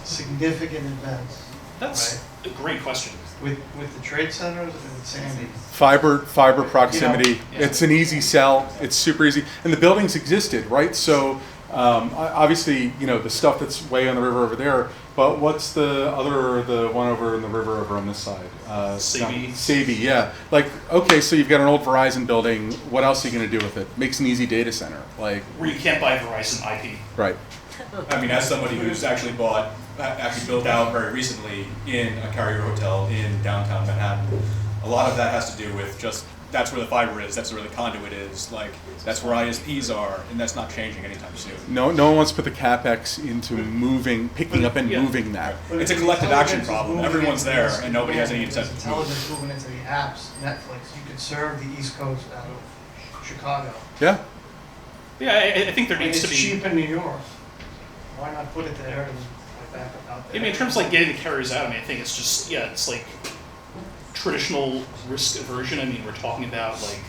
significant events. That's a great question. With the trade centers and with Sandy. Fiber proximity. It's an easy sell. It's super easy, and the buildings existed, right? So obviously, the stuff that's way on the river over there. But what's the one over in the river over on this side? Sabi, yeah. Like, okay, so you've got an old Verizon building. What else are you going to do with it? Makes an easy data center, like. Where you can't buy Verizon IP. Right. I mean, as somebody who's actually built out very recently in a carrier hotel in downtown Manhattan, a lot of that has to do with just that's where the fiber is, that's where the conduit is, like that's where ISPs are, and that's not changing anytime soon. No one wants to put the capex into picking up and moving that. It's a collective action problem. Everyone's there, and nobody has any incentive. Intelligence moving into the apps, Netflix. You could serve the East Coast out of Chicago. Yeah. Yeah, I think there needs to be. It's cheap in New York. Why not put it there and back up out there? I mean, in terms of like getting the carriers out, I mean, I think it's just, it's like traditional risk aversion. I mean, we're talking about like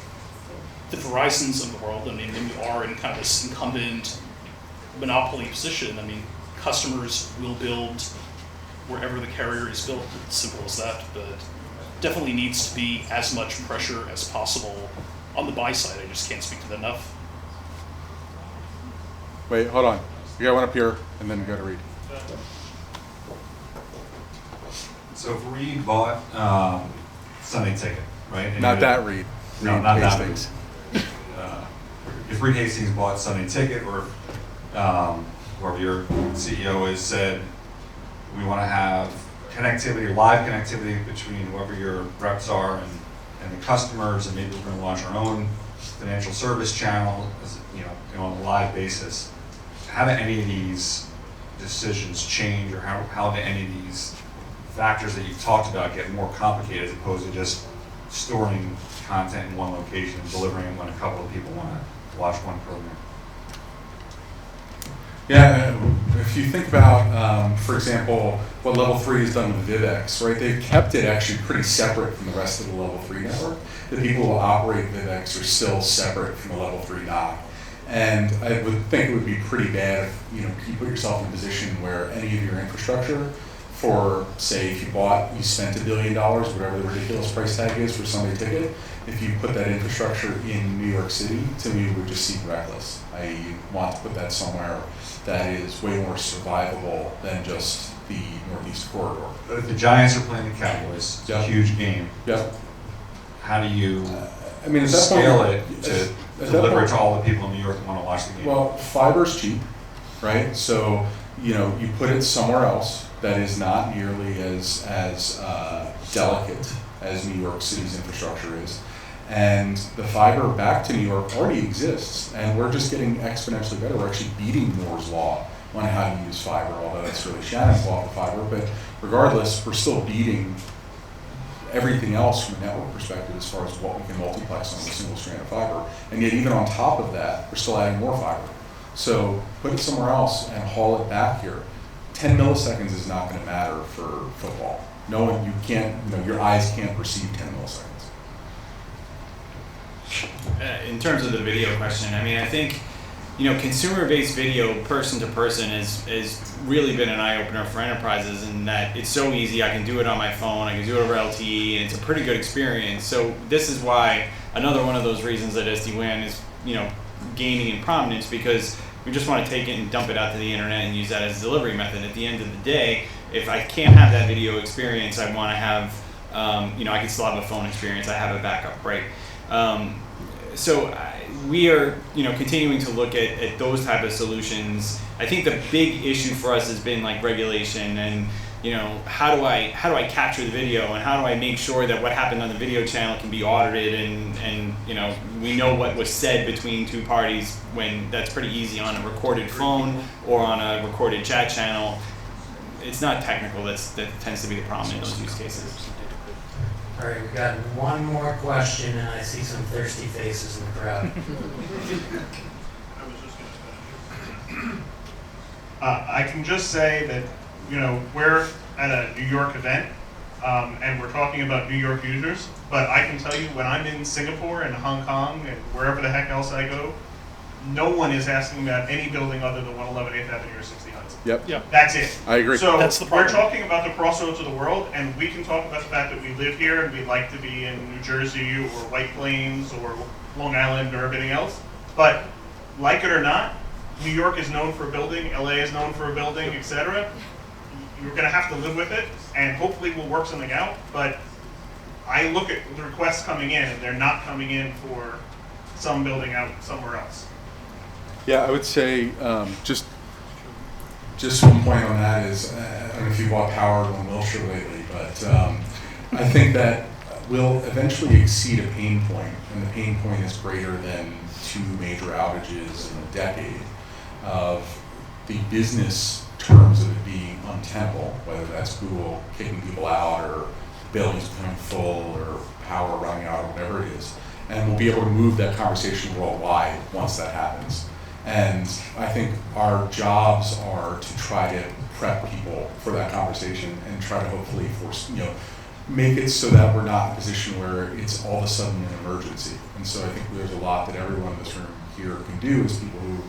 the Verizons of the world. I mean, when you are in kind of this incumbent monopoly position, I mean, customers will build wherever the carrier is built. It's simple as that, but definitely needs to be as much pressure as possible on the buy side. I just can't speak to that enough. Wait, hold on. We got one up here, and then we go to Reed. So if Reed bought Sunday Ticket, right? And Not that Reed. No, Reed not Hastings. that Reed. If Reed Hastings bought Sunday Ticket, or whoever your CEO has said, we want to have connectivity, live connectivity between whoever your reps are and the customers, and maybe we're going to launch our own financial service channel, on a live basis. How do any of these decisions change, or how do any of these factors that you've talked about get more complicated as opposed to just storing content in one location and delivering it when a couple of people want to watch one program? Yeah, if you think about, for example, what Level 3 has done with VivX, right? They've kept it actually pretty separate from the rest of the Level 3 network. The people who operate VivX are still separate from the Level 3 NOC. And I would think it would be pretty bad if you put yourself in a position where any of your infrastructure for, say, if you spent $1 billion, whatever the ridiculous price tag is for Sunday Ticket, if you put that infrastructure in New York City, to me it would just seem reckless. I want to put that somewhere that is way more survivable than just the Northeast corridor. But if the Giants are playing the Cowboys, it's a huge game. Yep. How do you scale it to deliver it to all the people in New York who want to watch the game? Well, fiber's cheap, right? So you put it somewhere else that is not nearly as delicate as New York City's infrastructure is. And the fiber back to New York already exists, and we're just getting exponentially better. We're actually beating Moore's Law on how to use fiber, although that's really Shannon's law of fiber. But regardless, we're still beating everything else from a network perspective as far as what we can multiplex on a single strand of fiber. And yet even on top of that, we're still adding more fiber. So put it somewhere else and haul it back here. 10 milliseconds is not going to matter for football. No one, you can't, your eyes can't perceive 10 milliseconds. In terms of the video question, I mean, I think, consumer-based video, person to person, is really been an eye-opener for enterprises in that it's so easy. I can do it on my phone, I can do it over LTE, and it's a pretty good experience. So this is why another one of those reasons that SD-WAN is, gaining in prominence, because we just want to take it and dump it out to the internet and use that as a delivery method. At the end of the day, if I can't have that video experience, I want to have, I can still have a phone experience. I have a backup, right? So we are, continuing to look at those type of solutions. I think the big issue for us has been like regulation and how do I capture the video, and how do I make sure that what happened on the video channel can be audited, and we know what was said between two parties, when that's pretty easy on a recorded phone or on a recorded chat channel. It's not technical. That tends to be the problem in those use cases. All right, we got one more question, and I see some thirsty faces in the crowd. I can just say that, we're at a New York event, and we're talking about New York users, but I can tell you when I'm in Singapore and Hong Kong and wherever the heck else I go, no one is asking about any building other than 111 8th Avenue or 60 Hudson. Yep. That's it. I agree. So That's the we're problem. talking about the crossroads of the world, and we can talk about the fact that we live here and we like to be in New Jersey or White Plains or Long Island or everything else. But like it or not, New York is known for building, LA is known for a building, etc. You're going to have to live with it, and hopefully we'll work something out. But I look at the requests coming in, and they're not coming in for some building out somewhere else. Yeah, I would say just one point on that is, I don't know if you bought power on Wilshire lately, but I think that will eventually exceed a pain point, and the pain point is greater than 2 major outages in a decade of the business terms of it being untenable, whether that's Google kicking people out or buildings becoming full or power running out or whatever it is. And we'll be able to move that conversation worldwide once that happens. And I think our jobs are to try to prep people for that conversation and try to hopefully make it so that we're not in a position where it's all of a sudden an emergency. And so I think there's a lot that everyone in this room here can do as people who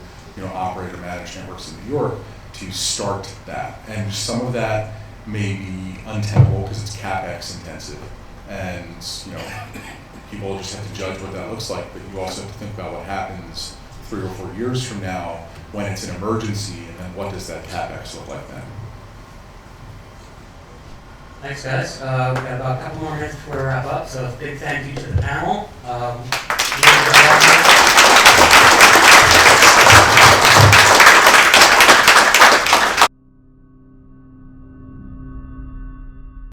operate or manage networks in New York to start that. And some of that may be untenable because it's CapEx intensive. And people just have to judge what that looks like, but you also have to think about what happens 3 or 4 years from now when it's an emergency, and then what does that CapEx look like then? Thanks, guys. We've got about a couple more minutes before we wrap up, so a big thank you to the panel.